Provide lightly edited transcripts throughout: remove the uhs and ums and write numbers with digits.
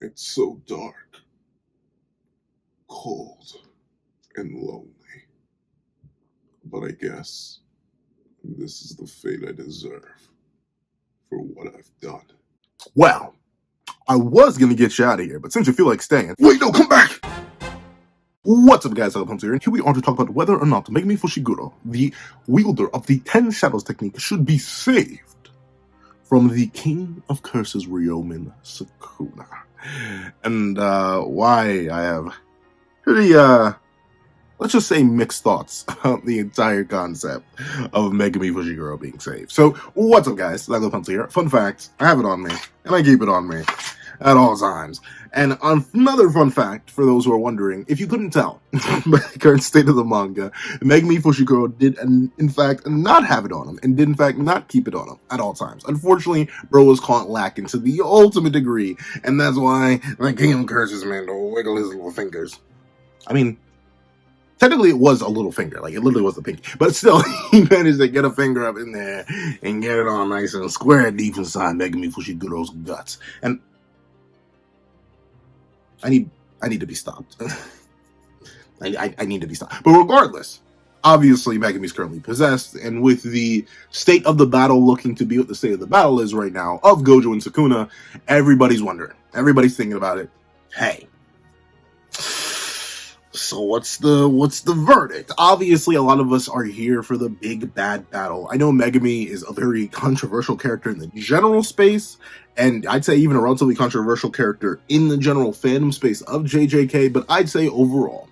It's so dark, cold, and lonely. But I guess this is the fate I deserve for what I've done. Well, I was gonna get you out of here, but since you feel like staying, wait, no, come back! What's up, guys? I'm here, and here we are to talk about whether or not Megumi Fushiguro, the wielder of the 10 Shadows technique, should be saved from the King of Curses Ryomen Sukuna. And why I have pretty, let's just say mixed thoughts about the entire concept of Megumi Fushiguro being saved. So, what's up, guys? Zago here. Fun fact, I have it on me, and I keep it on me at all times. And another fun fact, for those who are wondering, if you couldn't tell by the current state of the manga, Megumi Fushiguro did, in fact, not have it on him, and did, in fact, not keep it on him at all times. Unfortunately, bro was caught lacking to the ultimate degree, and that's why the King of Curses man to wiggle his little fingers. I mean, technically, it was a little finger. Like, it literally was the pinky. But still, he managed to get a finger up in there and get it all nice and square deep inside Megumi Fushiguro's guts. And I need to be stopped. I need to be stopped. But regardless, obviously, Megumi's currently possessed. And with the state of the battle looking to be what the state of the battle is right now of Gojo and Sukuna, everybody's wondering. Everybody's thinking about it. Hey, so what's the verdict? Obviously, a lot of us are here for the big bad battle. I know Megumi is a very controversial character in the general space, and I'd say even a relatively controversial character in the general fandom space of JJK, but I'd say overall,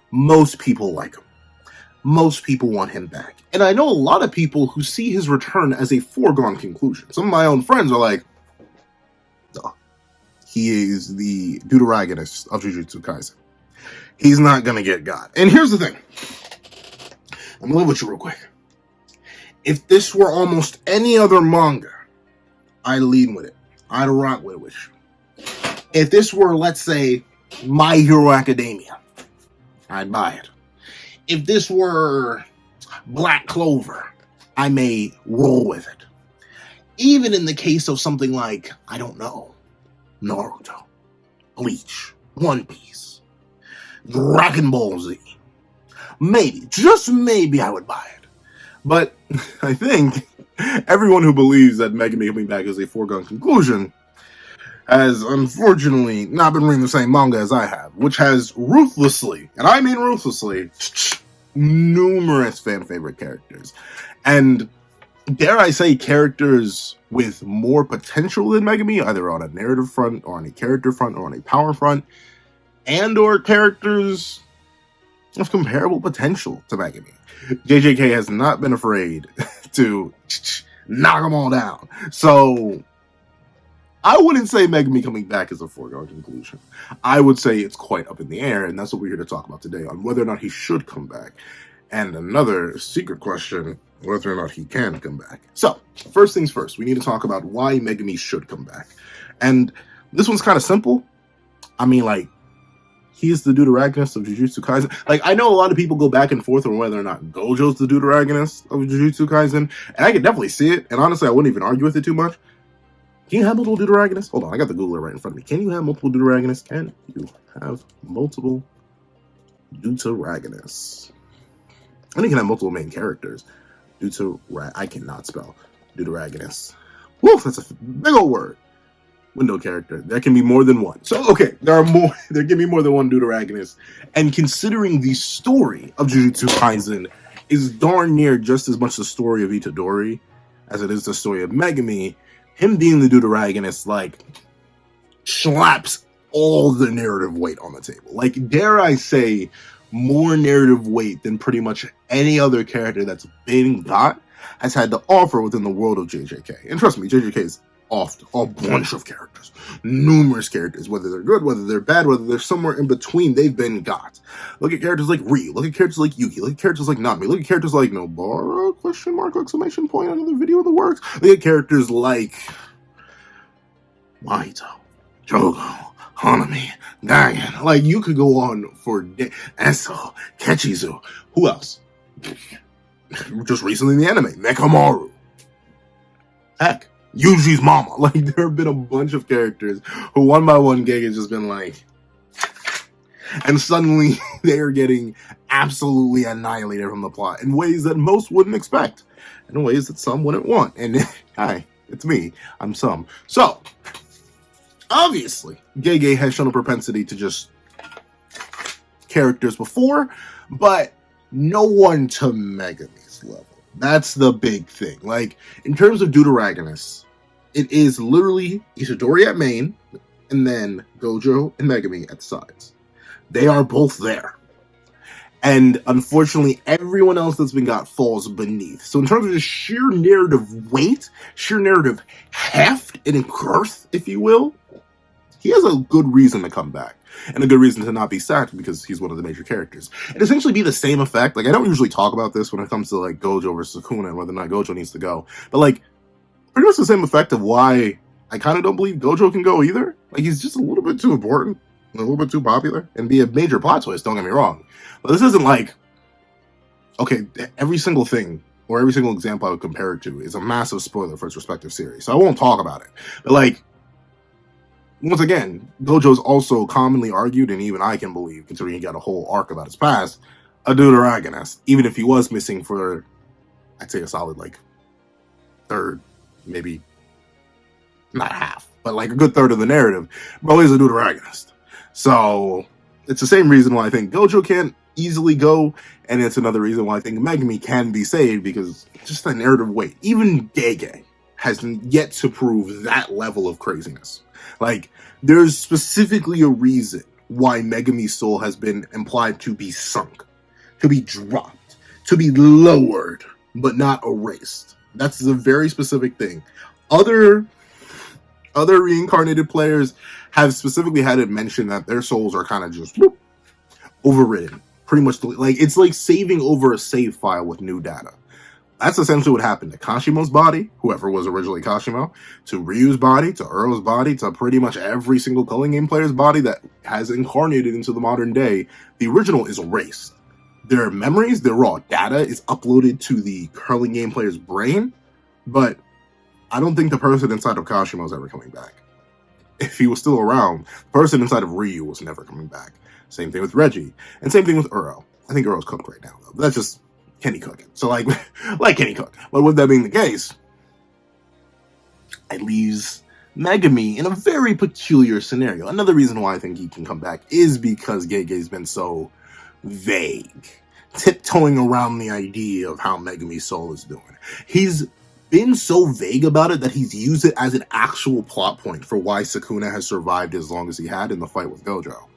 most people like him. Most people want him back. And I know a lot of people who see his return as a foregone conclusion. Some of my own friends are like, oh, he is the deuteragonist of Jujutsu Kaisen. He's not gonna get got. And here's the thing. I'm gonna live with you real quick. If this were almost any other manga, I'd lead with it. I'd rock with you. If this were, let's say, My Hero Academia, I'd buy it. If this were Black Clover, I may roll with it. Even in the case of something like, I don't know, Naruto, Bleach, One Piece, Dragon Ball Z. Maybe, just maybe I would buy it. But I think everyone who believes that Megumi coming back is a foregone conclusion has unfortunately not been reading the same manga as I have, which has ruthlessly, and I mean ruthlessly, numerous fan favorite characters. And dare I say characters with more potential than Megumi, either on a narrative front, or on a character front, or on a power front, and or characters of comparable potential to Megumi. JJK has not been afraid to knock them all down. So I wouldn't say Megumi coming back is a foregone conclusion. I would say it's quite up in the air, and that's what we're here to talk about today, on whether or not he should come back. And another secret question, whether or not he can come back. So, first things first, we need to talk about why Megumi should come back. And this one's kind of simple. I mean, like, he's the deuteragonist of Jujutsu Kaisen. Like, I know a lot of people go back and forth on whether or not Gojo's the deuteragonist of Jujutsu Kaisen, and I can definitely see it, and honestly, I wouldn't even argue with it too much. Can you have multiple deuteragonists? Hold on, I got the Googler right in front of me. Can you have multiple deuteragonists? Can you have multiple deuteragonists? And you can have multiple main characters. I cannot spell deuteragonist. Woof, that's a big old word. Window character. There can be more than one. So, okay, there can be more than one deuteragonist. And considering the story of Jujutsu Kaisen is darn near just as much the story of Itadori as it is the story of Megumi, him being the deuteragonist, like, slaps all the narrative weight on the table. Like, dare I say, more narrative weight than pretty much any other character that's been got has had to offer within the world of JJK. And trust me, JJK is often a bunch of characters, numerous characters, whether they're good, whether they're bad, whether they're somewhere in between, they've been got. Look at characters like Ryu, look at characters like Yuki, look at characters like Nami, look at characters like Nobara, question mark, exclamation point, another video in the works. Look at characters like Mahito, Jogo, Hanami, Dagon. Like, you could go on for Eso, Kechizu. Who else? Just recently in the anime, Mekamaru. Heck, Yuji's mama. Like, there have been a bunch of characters who one by one Gege has just been like, and suddenly they are getting absolutely annihilated from the plot in ways that most wouldn't expect, in ways that some wouldn't want. And hi, it's me. I'm some. So, obviously, Gege has shown a propensity to just characters before, but no one to Megumi's level. That's the big thing. Like, in terms of Deuteragonists, it is literally Itadori at main, and then Gojo and Megumi at the sides. They are both there. And unfortunately, everyone else that's been got falls beneath. So in terms of just sheer narrative weight, sheer narrative heft and girth, if you will, he has a good reason to come back. And a good reason to not be sacked because he's one of the major characters. It'd essentially be the same effect. Like, I don't usually talk about this when it comes to, like, Gojo versus Sukuna and whether or not Gojo needs to go. But, like, pretty much the same effect of why I kind of don't believe Gojo can go either. Like, he's just a little bit too important, a little bit too popular, and be a major plot twist, don't get me wrong. But this isn't like, okay, every single thing or every single example I would compare it to is a massive spoiler for its respective series. So I won't talk about it. But, like, once again, Gojo's also commonly argued, and even I can believe, considering he got a whole arc about his past, a Deuteragonist, even if he was missing for, I'd say, a solid, like, third, maybe not half, but like a good third of the narrative. Bro is a Deuteragonist. So it's the same reason why I think Gojo can't easily go, and it's another reason why I think Megumi can be saved, because just the narrative weight. Even Gege has yet to prove that level of craziness. Like, there's specifically a reason why Megumi's soul has been implied to be sunk, to be dropped, to be lowered, but not erased. That's a very specific thing. Other reincarnated players have specifically had it mentioned that their souls are kind of just overridden. Pretty much, like, it's like saving over a save file with new data. That's essentially what happened to Kashimo's body, whoever was originally Kashimo, to Ryu's body, to Uro's body, to pretty much every single Culling Game player's body that has incarnated into the modern day. The original is erased. Their memories, their raw data is uploaded to the Culling Game player's brain, but I don't think the person inside of Kashimo is ever coming back. If he was still around, the person inside of Ryu was never coming back. Same thing with Reggie, and same thing with Uro. I think Uro's cooked right now, though. But that's just Kenny cooking. So, like Kenny cook. But with that being the case, it leaves Megumi in a very peculiar scenario. Another reason why I think he can come back is because Gege's been so vague, tiptoeing around the idea of how Megumi's soul is doing. He's been so vague about it that he's used it as an actual plot point for why Sukuna has survived as long as he had in the fight with Gojo.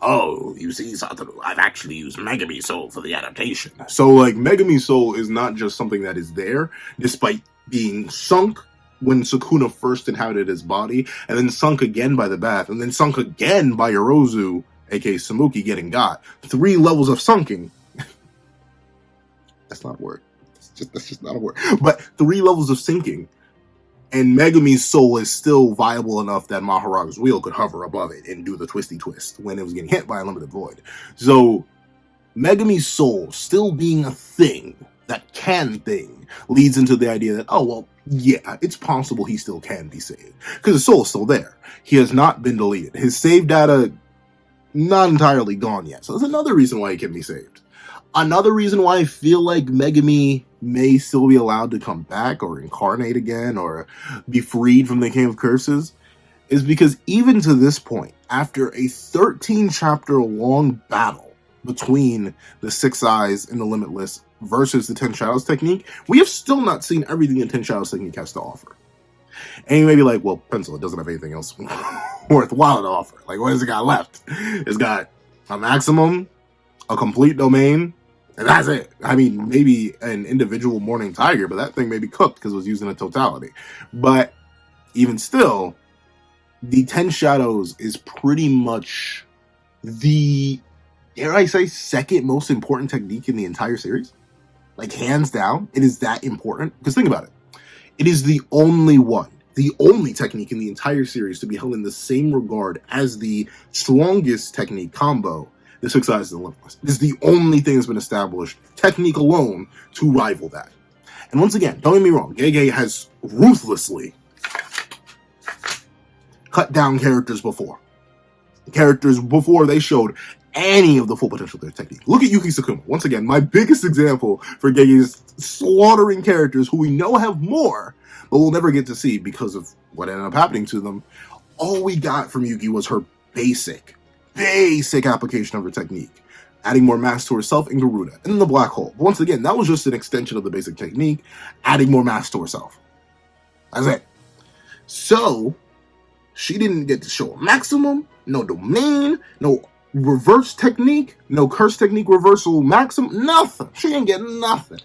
Oh, you see, Satoru, I've actually used Megumi's soul for the adaptation. So, like, Megumi's soul is not just something that is there, despite being sunk when Sukuna first inhabited his body, and then sunk again by the bath, and then sunk again by Yorozu, aka Samuki, getting got. 3 levels of sunking. That's not a word. That's just not a word. But 3 levels of sinking. And Megumi's soul is still viable enough that Maharaga's wheel could hover above it and do the twisty twist when it was getting hit by a limited void. So, Megumi's soul still being a thing, that can thing, leads into the idea that, oh, well, yeah, it's possible he still can be saved. Because his soul is still there. He has not been deleted. His save data, not entirely gone yet. So that's another reason why he can be saved. Another reason why I feel like Megumi may still be allowed to come back or incarnate again or be freed from the King of Curses is because even to this point, after a 13-chapter long battle between the Six Eyes and the Limitless versus the 10 Shadows technique, we have still not seen everything the 10 Shadows technique has to offer. And you may be like, well, Pencil, it doesn't have anything else worthwhile to offer. Like, what has it got left? It's got a maximum, a complete domain, and that's it. I mean, maybe an individual Morning Tiger, but that thing may be cooked because it was used in a totality. But even still, the 10 Shadows is pretty much the, dare I say, second most important technique in the entire series. Like, hands down, it is that important. Because think about it. It is the only one, the only technique in the entire series to be held in the same regard as the strongest technique combo, the Six Eyes and the Limitless. It is the only thing that's been established, technique alone, to rival that. And once again, don't get me wrong, Gege has ruthlessly cut down characters before they showed any of the full potential of their technique. Look at Yuki Sukuna. Once again, my biggest example for Gege is slaughtering characters who we know have more, but we'll never get to see because of what ended up happening to them. All we got from Yuki was her basic application of her technique, adding more mass to herself in Garuda, and then the black hole. But once again, that was just an extension of the basic technique, adding more mass to herself. That's it. So, she didn't get to show a maximum, no domain, no reverse technique, no curse technique reversal maximum, nothing. She didn't get nothing.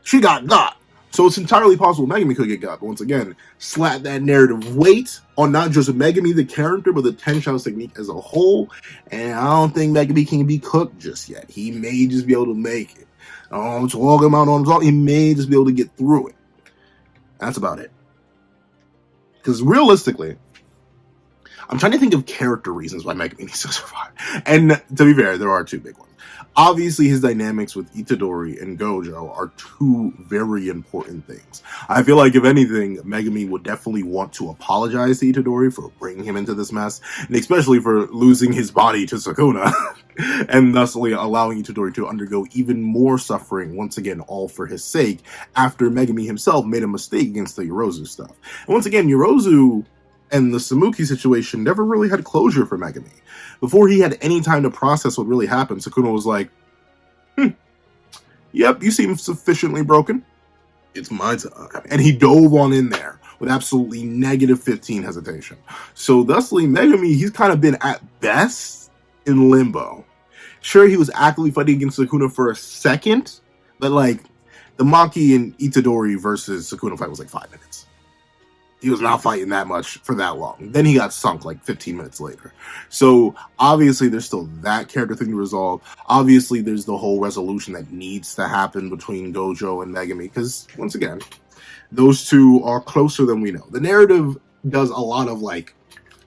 She got got. So it's entirely possible Megumi could get got. But once again, slap that narrative weight on not just Megumi the character, but the Tenshou's technique as a whole. And I don't think Megumi can be cooked just yet. He may just be able to make it. I'm talking about he may just be able to get through it. That's about it. Because realistically, I'm trying to think of character reasons why Megumi needs to survive. And to be fair, there are two big ones. Obviously, his dynamics with Itadori and Gojo are two very important things. I feel like, if anything, Megumi would definitely want to apologize to Itadori for bringing him into this mess, and especially for losing his body to Sukuna, and thusly allowing Itadori to undergo even more suffering, once again, all for his sake, after Megumi himself made a mistake against the Yorozu stuff. And once again, Yorozu and the Samuki situation never really had closure for Megumi. Before he had any time to process what really happened, Sukuna was like, yep, you seem sufficiently broken. It's my time. And he dove on in there with absolutely negative 15 hesitation. So thusly, Megumi, he's kind of been at best in limbo. Sure, he was actively fighting against Sukuna for a second, but like, the Maki and Itadori versus Sukuna fight was like 5 minutes. He was not fighting that much for that long. Then he got sunk like 15 minutes later. So obviously there's still that character thing to resolve. Obviously there's the whole resolution that needs to happen between Gojo and Megumi. Because once again, those two are closer than we know. The narrative does a lot of like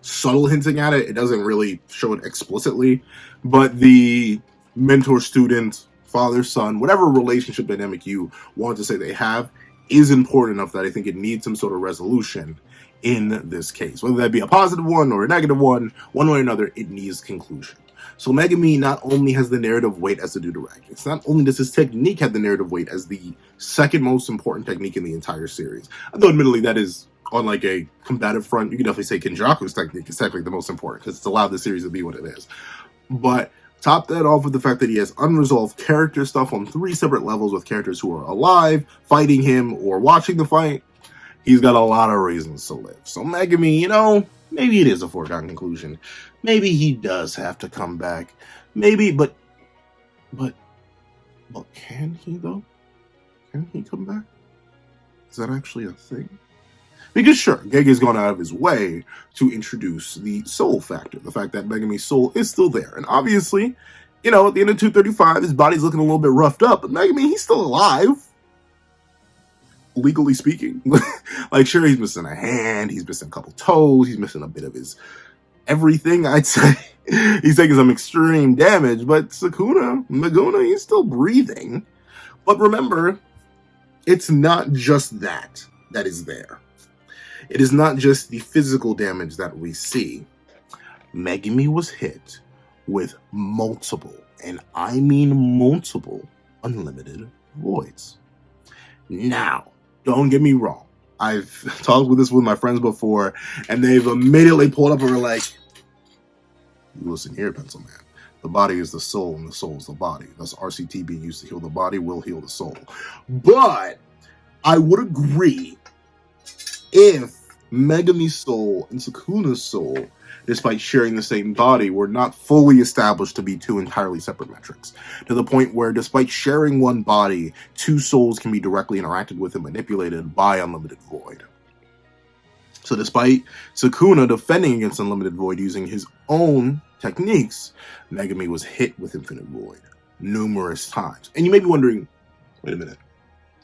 subtle hinting at it. It doesn't really show it explicitly. But the mentor-student, father-son, whatever relationship dynamic you want to say they have, is important enough that I think it needs some sort of resolution in this case. Whether that be a positive one or a negative one way or another, it needs conclusion. So Megumi not only has the narrative weight as the dude direct, it's not only does his technique have the narrative weight as the second most important technique in the entire series. Although admittedly that is, on like a combative front, you can definitely say Kenjaku's technique is technically the most important because it's allowed the series to be what it is. But top that off with the fact that he has unresolved character stuff on 3 separate levels with characters who are alive, fighting him, or watching the fight. He's got a lot of reasons to live. So Megumi, maybe it is a foregone conclusion. Maybe he does have to come back. Maybe, but can he though? Can he come back? Is that actually a thing? Because sure, Gege's gone out of his way to introduce the soul factor. The fact that Megumi's soul is still there. And obviously, at the end of 235, his body's looking a little bit roughed up. But Megumi, he's still alive. Legally speaking. Like, sure, he's missing a hand. He's missing a couple toes. He's missing a bit of his everything, I'd say. He's taking some extreme damage. But Megumi, he's still breathing. But remember, it's not just that is there. It is not just the physical damage that we see. Megumi was hit with multiple, and I mean multiple, unlimited voids. Now, don't get me wrong. I've talked with my friends before, and they've immediately pulled up and were like, listen here, Pencil Man. The body is the soul, and the soul is the body. Thus, RCT being used to heal the body will heal the soul. But I would agree if Megumi's soul and Sukuna's soul, despite sharing the same body, were not fully established to be 2 entirely separate metrics. To the point where, despite sharing one body, 2 souls can be directly interacted with and manipulated by Unlimited Void. So despite Sukuna defending against Unlimited Void using his own techniques, Megumi was hit with Infinite Void numerous times. And you may be wondering, wait a minute,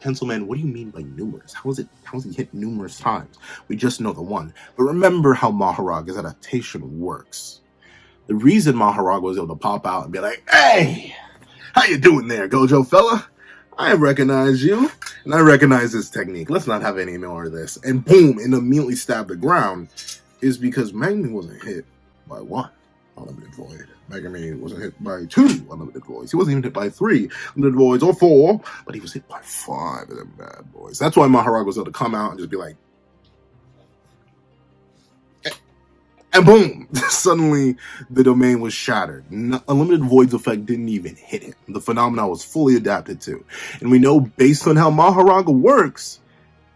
Pencil Man, what do you mean by numerous? How is he hit numerous times? We just know the one. But remember how Maharaga's adaptation works. The reason Maharaga was able to pop out and be like, hey, how you doing there, Gojo fella? I recognize you, and I recognize this technique. Let's not have any more of this. And boom, and immediately stab the ground. is because Megumi wasn't hit by one unlimited void. Megumi wasn't hit by 2 unlimited voids. He wasn't even hit by 3 unlimited voids or 4, but he was hit by 5 of them bad boys. That's why Maharag was able to come out and just be like, and boom! Suddenly, the domain was shattered. Unlimited Void's effect didn't even hit him. The phenomenon was fully adapted to. And we know, based on how Maharaga works,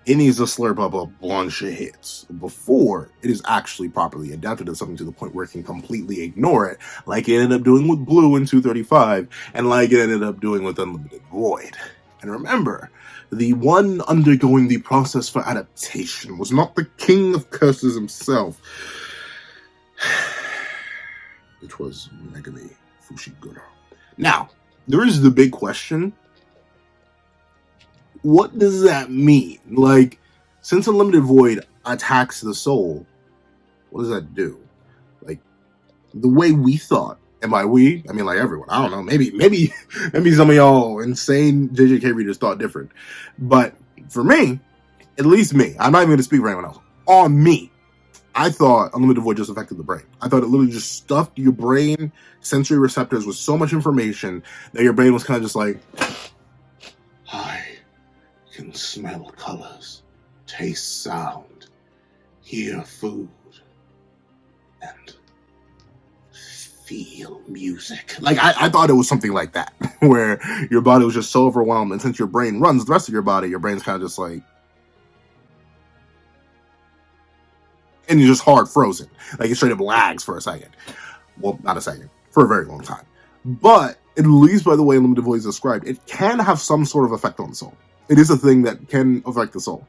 it needs to slurp up a bunch of hits before it is actually properly adapted to something to the point where it can completely ignore it, like it ended up doing with Blue in 235, and like it ended up doing with Unlimited Void. And remember, the one undergoing the process for adaptation was not the King of Curses himself. Which was Megumi Fushiguro. Now, there is the big question. What does that mean? Like, since Unlimited Void attacks the soul, what does that do? Like, the way we thought, and by we, I mean like everyone. I don't know. Maybe some of y'all insane JJK readers thought different. But for me, at least me, I'm not even going to speak for anyone else. On me, I thought Unlimited Void just affected the brain. I thought it literally just stuffed your brain sensory receptors with so much information that your brain was kind of just like, I can smell colors, taste sound, hear food, and feel music. Like, I thought it was something like that, where your body was just so overwhelmed, and since your brain runs the rest of your body, your brain's kind of just like, and you're just hard frozen. Like, it straight up lags for a second. Well, not a second. For a very long time. But, at least by the way Unlimited Void is described, it can have some sort of effect on the soul. It is a thing that can affect the soul.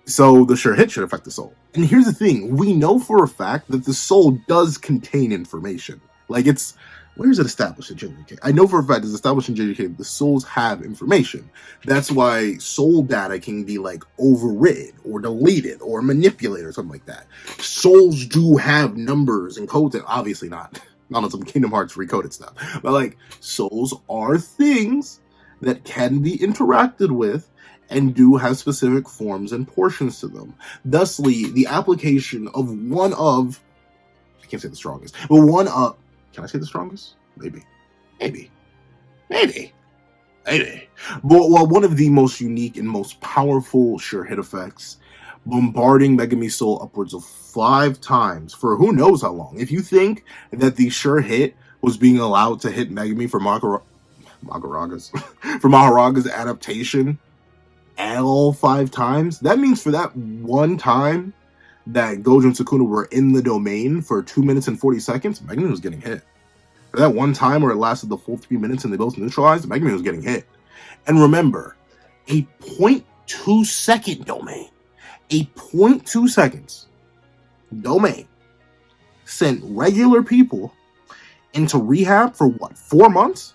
So, the sure hit should affect the soul. And here's the thing. We know for a fact that the soul does contain information. Like, it's... Where is it established in JJK? I know for a fact it's established in JJK the souls have information. That's why soul data can be like overridden or deleted or manipulated or something like that. Souls do have numbers and codes, and obviously not on some Kingdom Hearts recoded stuff. But like, souls are things that can be interacted with and do have specific forms and portions to them. Thusly, the application of one of... I can't say the strongest, but one of... Can I say the strongest? Maybe. But well, one of the most unique and most powerful sure hit effects, bombarding Megumi's soul upwards of 5 times for who knows how long. If you think that the sure hit was being allowed to hit Megumi for Maharaga's adaptation all 5 times, that means for that one time that Gojo and Sukuna were in the domain for 2 minutes and 40 seconds, Megumi was getting hit. For that one time where it lasted the full 3 minutes and they both neutralized, Megumi was getting hit. And remember, a 0.2 second domain, a 0.2 seconds domain sent regular people into rehab for what, 4 months?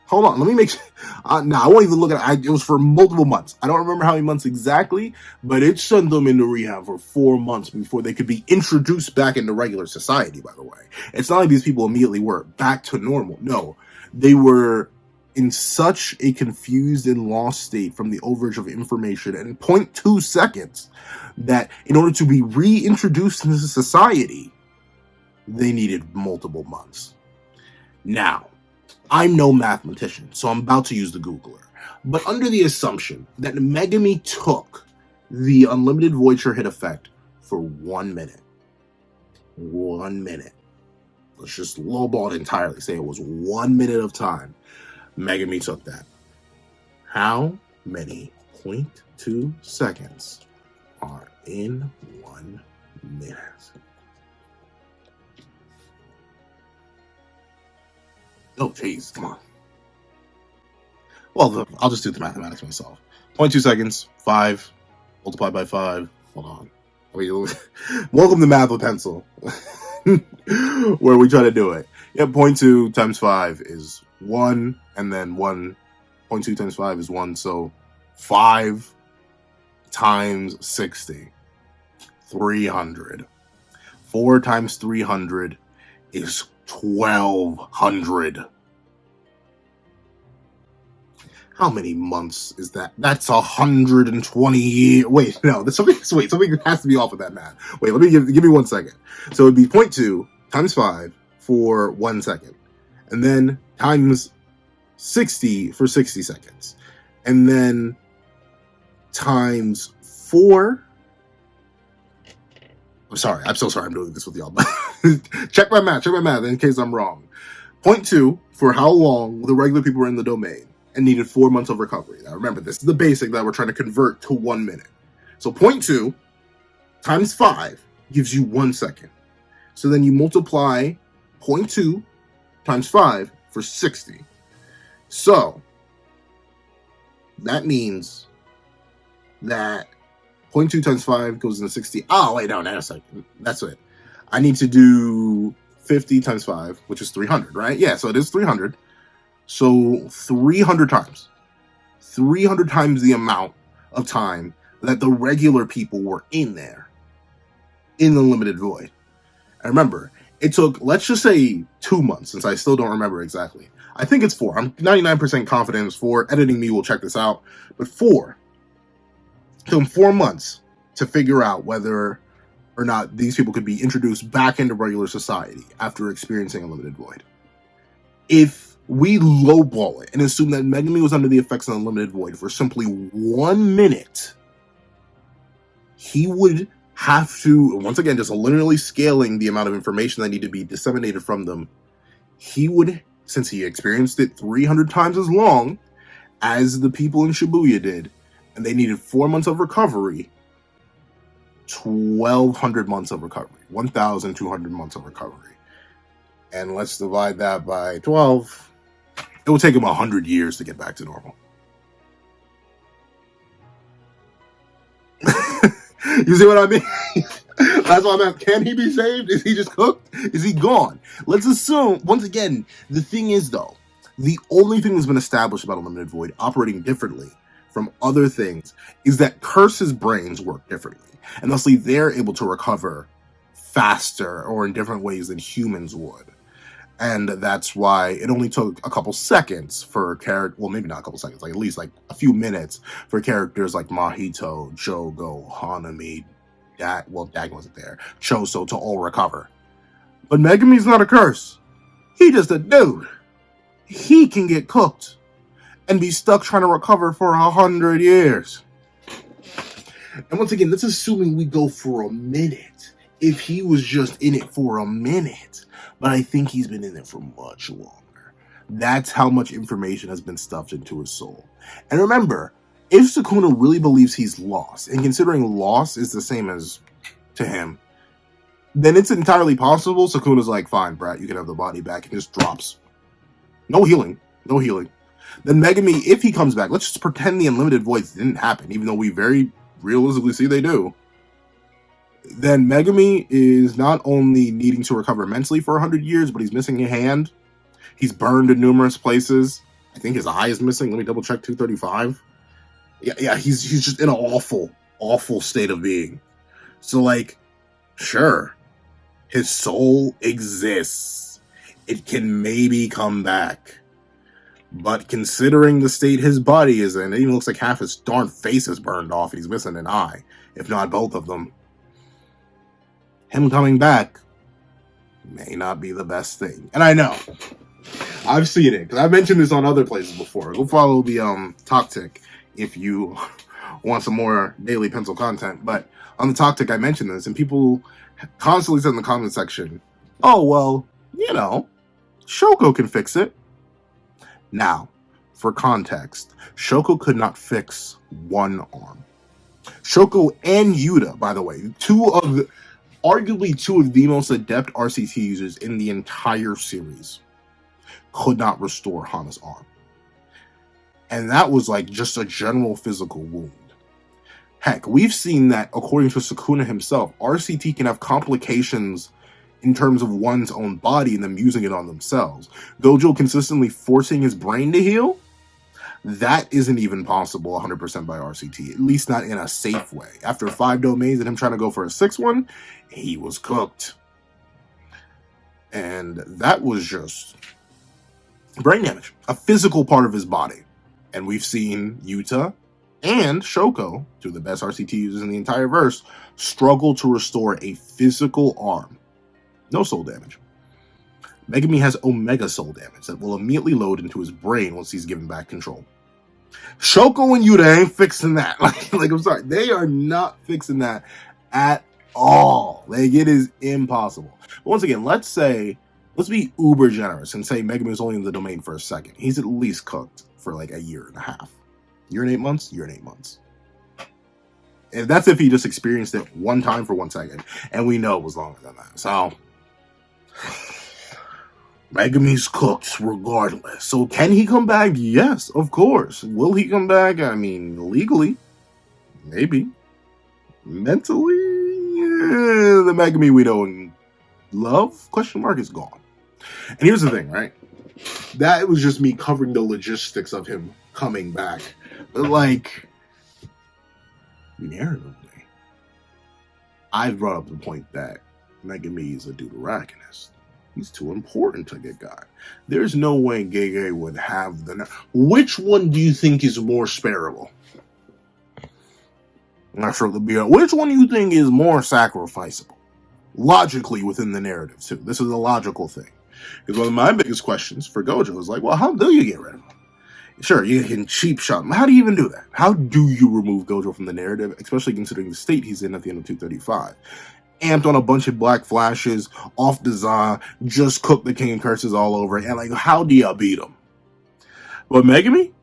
Hold on, let me make sure. I won't even look at it. It was for multiple months. I don't remember how many months exactly, but it sent them into rehab for 4 months before they could be introduced back into regular society, by the way. It's not like these people immediately were back to normal. No, they were in such a confused and lost state from the overage of information in 0.2 seconds that in order to be reintroduced into society, they needed multiple months. Now, I'm no mathematician, so I'm about to use the Googler. But under the assumption that Megumi took the Unlimited Void Sure Hit effect for 1 minute. 1 minute. Let's just lowball it entirely. Say it was 1 minute of time. Megumi took that. How many 0.2 seconds are in 1 minute? Oh, jeez, come on. Well, I'll just do the mathematics myself. 0.2 seconds, 5, multiplied by 5. Hold on. Welcome to Math with Pencil, where we try to do it. Yeah, 0.2 times 5 is 1, and then 1.2 times 5 is 1, so 5 times 60, 300. 4 times 300 is 1,200. How many months is that? That's 120 years. Wait, no, something has to be off of that math. Wait, let me give me 1 second. So it'd be 0.2 times 5 for 1 second, and then times 60 for 60 seconds, and then times 4. I'm so sorry I'm doing this with y'all. check my math in case I'm wrong. 0.2 for how long the regular people were in the domain and needed 4 months of recovery. Now remember, this is the basic that we're trying to convert to 1 minute. So 0.2 times 5 gives you 1 second. So then you multiply 0.2 times 5 for 60. So that means that 0.2 times 5 goes into 60. Oh, wait, no, a second. That's it. I need to do 50 times 5, which is 300, right? Yeah, so it is 300. So 300 times. 300 times the amount of time that the regular people were in there, in the limited void. And remember, it took, let's just say 2 months, since I still don't remember exactly. I think it's 4. I'm 99% confident it's 4. Editing me will check this out. But 4. It took 4 months to figure out whether or not these people could be introduced back into regular society after experiencing a limited void. If we lowball it and assume that Megumi was under the effects of the limited void for simply 1 minute, he would have to, once again, just literally scaling the amount of information that needed to be disseminated from them, he would, since he experienced it 300 times as long as the people in Shibuya did, and they needed 4 months of recovery, 1,200 months of recovery, 1,200 months of recovery. And let's divide that by 12. It will take him 100 years to get back to normal. You see what I mean? That's why I'm at, can he be saved? Is he just cooked? Is he gone? Let's assume, once again, the thing is though, the only thing that's been established about a limited void operating differently from other things is that curses' brains work differently. And thusly, they're able to recover faster or in different ways than humans would. And that's why it only took a couple seconds for well, maybe not a couple seconds, like at least like a few minutes for characters like Mahito, Jogo, Hanami, Dag wasn't there, Choso to all recover. But Megumi's not a curse. He just a dude. He can get cooked and be stuck trying to recover for 100 years. And once again, that's assuming we go for a minute. If he was just in it for a minute, but I think he's been in it for much longer. That's how much information has been stuffed into his soul. And remember, if Sukuna really believes he's lost, and considering loss is the same as to him, then it's entirely possible Sukuna's like, fine, Brat, you can have the body back, and just drops. No healing. Then Megumi, if he comes back, let's just pretend the unlimited voids didn't happen, even though we very realistically see they do. Then Megumi is not only needing to recover mentally for 100 years, but he's missing a hand. He's burned in numerous places. I think his eye is missing. Let me double check 235. Yeah, he's just in an awful state of being. So, like, sure, his soul exists. It can maybe come back. But considering the state his body is in, it even looks like half his darn face is burned off and he's missing an eye, if not both of them. Him coming back may not be the best thing. And I know. I've seen it, because I've mentioned this on other places before. Go follow the Talk Tick if you want some more daily pencil content. But on the Talk Tick, I mentioned this, and people constantly said in the comment section, oh, well, you know, Shoko can fix it. Now, for context, Shoko could not fix one arm. Shoko and Yuta, by the way, arguably two of the most adept RCT users in the entire series, could not restore Hana's arm. And that was like just a general physical wound. Heck, we've seen that, according to Sukuna himself, RCT can have complications in terms of one's own body and them using it on themselves. Gojo consistently forcing his brain to heal? That isn't even possible 100% by RCT, at least not in a safe way. After 5 domains and him trying to go for a 6th one, he was cooked. And that was just brain damage, a physical part of his body. And we've seen Yuta and Shoko, two of the best RCT users in the entire verse, struggle to restore a physical arm. No soul damage. Megumi has Omega soul damage that will immediately load into his brain once he's given back control. Shoko and Yuta ain't fixing that. Like, I'm sorry. They are not fixing that at all. Like, it is impossible. But once again, let's be uber generous and say Megumi was only in the domain for a second. He's at least cooked for like a year and a half. Year and 8 months? Year and 8 months. And that's if he just experienced it one time for 1 second. And we know it was longer than that. So, Megumi's cooked regardless. So can he come back? Yes, of course. Will he come back? I mean, legally, maybe. Mentally, the Megumi we know and love, question mark, is gone. And here's the thing, right? That was just me covering the logistics of him coming back. But like, narratively, I've brought up the point that Megumi is a deuteragonist. He's too important to get got. There's no way Gege would have the... Which one do you think is more sparable? I'm not sure. Which one do you think is more sacrificable? Logically within the narrative, too. This is a logical thing. Because one of my biggest questions for Gojo is like, well, how do you get rid of him? Sure, you can cheap shot him. How do you even do that? How do you remove Gojo from the narrative, especially considering the state he's in at the end of 235? Amped on a bunch of black flashes, off design, just cook the king curses all over, and like, how do you beat him? But Megumi,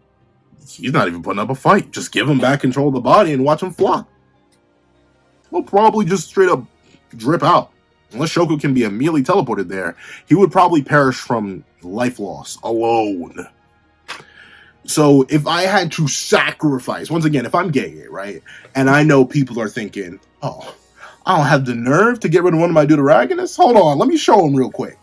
he's not even putting up a fight. Just give him back control of the body and watch him flop. He'll probably just straight up drip out. Unless Shoko can be immediately teleported there, he would probably perish from life loss alone. So if I had to sacrifice, once again, if I'm gay, right, and I know people are thinking, oh, I don't have the nerve to get rid of one of my deuteragonists? Hold on, let me show him real quick.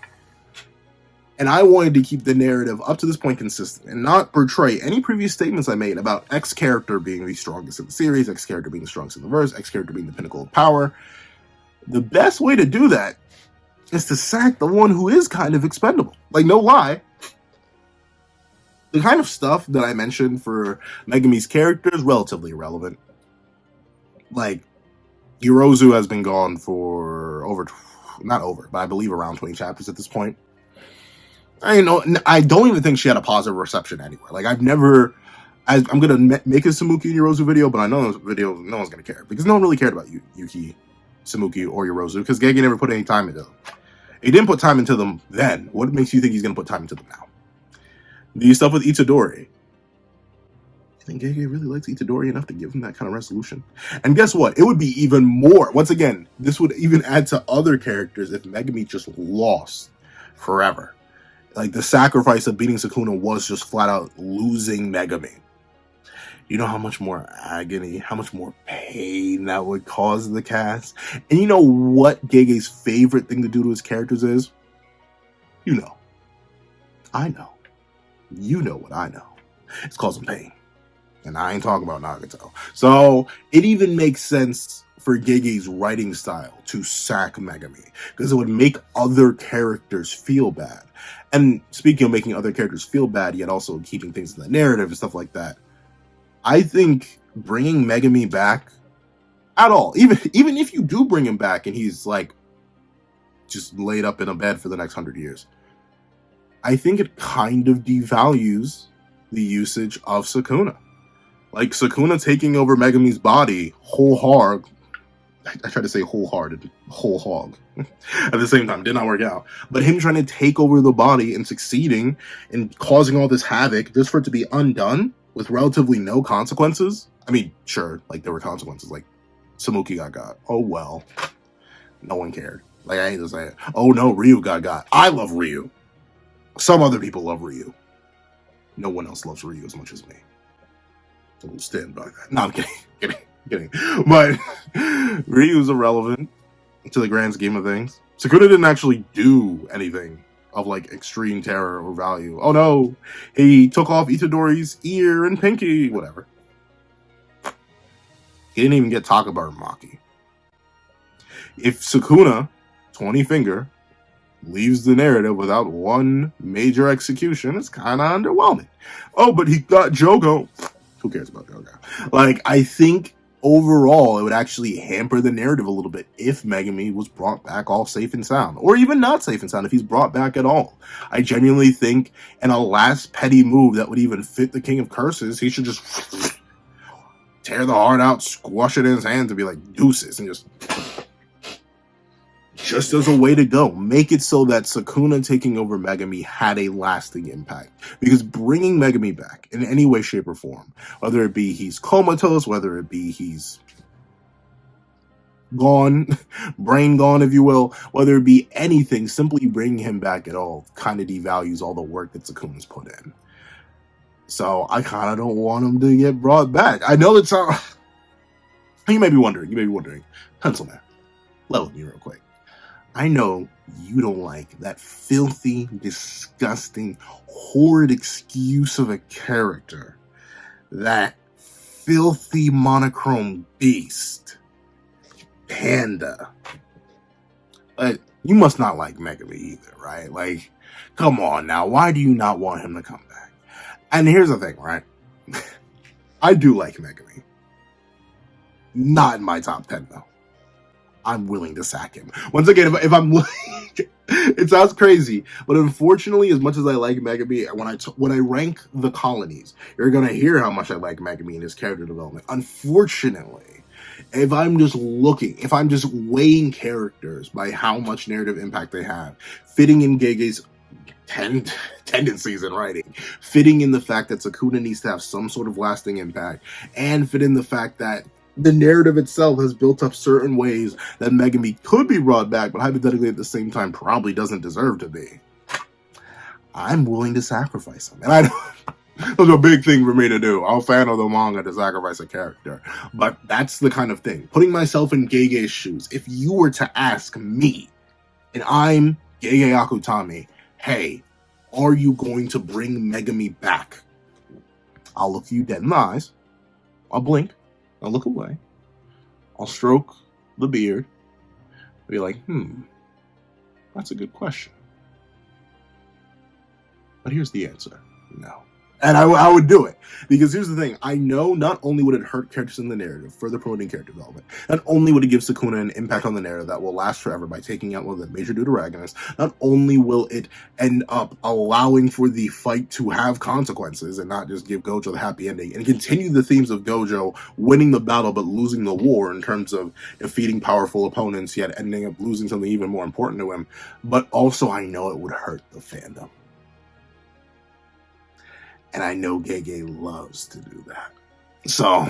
And I wanted to keep the narrative up to this point consistent and not portray any previous statements I made about X character being the strongest in the series, X character being the strongest in the verse, X character being the pinnacle of power. The best way to do that is to sack the one who is kind of expendable. Like, no lie. The kind of stuff that I mentioned for Megumi's character is relatively irrelevant. Like, Yorozu has been gone for but I believe around 20 chapters at this point. I don't even think she had a positive reception anywhere. Like, I'm gonna make a Samuki and Yorozu video, but I know those videos, no one's gonna care because no one really cared about Yuki, Samuki, or Yorozu because Gege never put any time into them. He didn't put time into them then. What makes you think he's gonna put time into them now? The stuff with Itadori. You think Gege really likes Itadori enough to give him that kind of resolution? And guess what? It would be even more. Once again, this would even add to other characters if Megumi just lost forever. Like, the sacrifice of beating Sukuna was just flat out losing Megumi. You know how much more agony, how much more pain that would cause the cast? And you know what Gege's favorite thing to do to his characters is? You know. I know. You know what I know. It's causing pain. And I ain't talking about Nagato. So, it even makes sense for Gege's writing style to sack Megumi. Because it would make other characters feel bad. And speaking of making other characters feel bad, yet also keeping things in the narrative and stuff like that, I think bringing Megumi back at all, even if you do bring him back and he's like just laid up in a bed for the next 100 years, I think it kind of devalues the usage of Sukuna. Like, Sukuna taking over Megumi's body whole hog. I tried to say wholehearted, whole hog. At the same time, did not work out. But him trying to take over the body and succeeding and causing all this havoc just for it to be undone with relatively no consequences. I mean, sure, like, there were consequences. Like, Samuki got. Oh, well. No one cared. Like, I hate to say it. Oh, no, Ryu got. I love Ryu. Some other people love Ryu. No one else loves Ryu as much as me. I will stand by that. No, I'm kidding. But Ryu's irrelevant to the grand scheme of things. Sukuna didn't actually do anything of like extreme terror or value. Oh no, he took off Itadori's ear and pinky, whatever. He didn't even get Takabar Maki. If Sukuna, 20 finger, leaves the narrative without one major execution. It's kind of underwhelming. Oh, but he got Jogo. Who cares about Jogo? Like, I think overall it would actually hamper the narrative a little bit if Megumi was brought back all safe and sound, or even not safe and sound if he's brought back at all. I genuinely think in a last petty move that would even fit the King of Curses, he should just tear the heart out, squash it in his hands, and be like deuces, and just as a way to go. Make it so that Sukuna taking over Megumi had a lasting impact. Because bringing Megumi back in any way, shape, or form, whether it be he's comatose, whether it be he's gone, brain gone, if you will, whether it be anything, simply bringing him back at all kind of devalues all the work that Sukuna's put in. So I kind of don't want him to get brought back. I know it's you may be wondering, Pencil Man, level me real quick. I know you don't like that filthy, disgusting, horrid excuse of a character. That filthy monochrome beast. Panda. But you must not like Megumi either, right? Like, come on now. Why do you not want him to come back? And here's the thing, right? I do like Megumi. Not in my top 10, though. I'm willing to sack him. Once again, if I'm it sounds crazy, but unfortunately, as much as I like Megumi, when I rank the colonies, you're gonna hear how much I like Megumi and his character development. Unfortunately, if I'm just weighing characters by how much narrative impact they have, fitting in Gege's tendencies in writing, fitting in the fact that Sukuna needs to have some sort of lasting impact, and fit in the fact that the narrative itself has built up certain ways that Megumi could be brought back, but hypothetically at the same time probably doesn't deserve to be. I'm willing to sacrifice him. And I know that's a big thing for me to do. I'm a fan of the manga to sacrifice a character. But that's the kind of thing. Putting myself in Gege's shoes. If you were to ask me, and I'm Gege Akutami, hey, are you going to bring Megumi back? I'll look you dead in the eyes. I'll blink. I'll look away. I'll stroke the beard. I'll be like, that's a good question. But here's the answer. No. And I would do it. Because here's the thing. I know not only would it hurt characters in the narrative, further promoting character development, not only would it give Sukuna an impact on the narrative that will last forever by taking out one of the major deuteragonists, not only will it end up allowing for the fight to have consequences and not just give Gojo the happy ending, and continue the themes of Gojo winning the battle but losing the war in terms of defeating powerful opponents, yet ending up losing something even more important to him, but also I know it would hurt the fandom. And I know Gege loves to do that. So,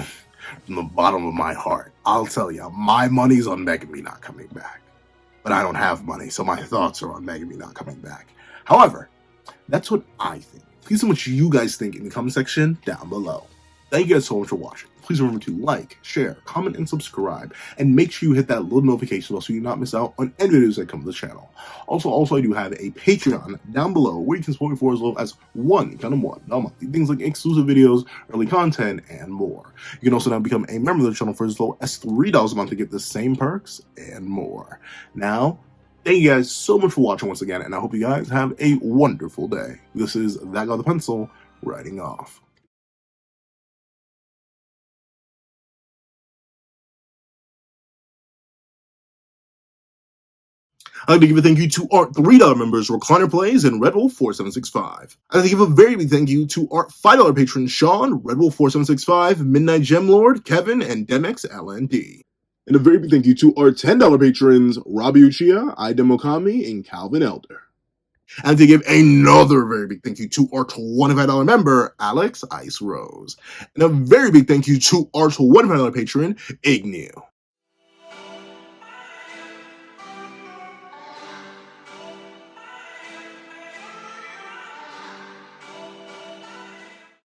from the bottom of my heart, I'll tell you, my money's on Megumi not coming back. But I don't have money, so my thoughts are on Megumi not coming back. However, that's what I think. Please tell me what you guys think in the comment section down below. Thank you guys so much for watching. Please remember to like, share, comment, and subscribe. And make sure you hit that little notification bell so you do not miss out on any videos that come to the channel. Also, I do have a Patreon down below where you can support me for as low as $1 a month. Things like exclusive videos, early content, and more. You can also now become a member of the channel for as low as $3 a month to get the same perks and more. Now, thank you guys so much for watching once again, and I hope you guys have a wonderful day. This is That Guy with the Pencil, writing off. I'd like to give a thank you to our $3 members, Recliner Plays and Red Wolf 4765. I'd like to give a very big thank you to our $5 patrons, Sean, Red Wolf 4765, Midnight Gem Lord, Kevin, and Demex LND. And a very big thank you to our $10 patrons, Robbie Uchiha, Idemokami, and Calvin Elder. And to give another very big thank you to our $25 member, Alex Ice Rose. And a very big thank you to our $25 patron, Ignew.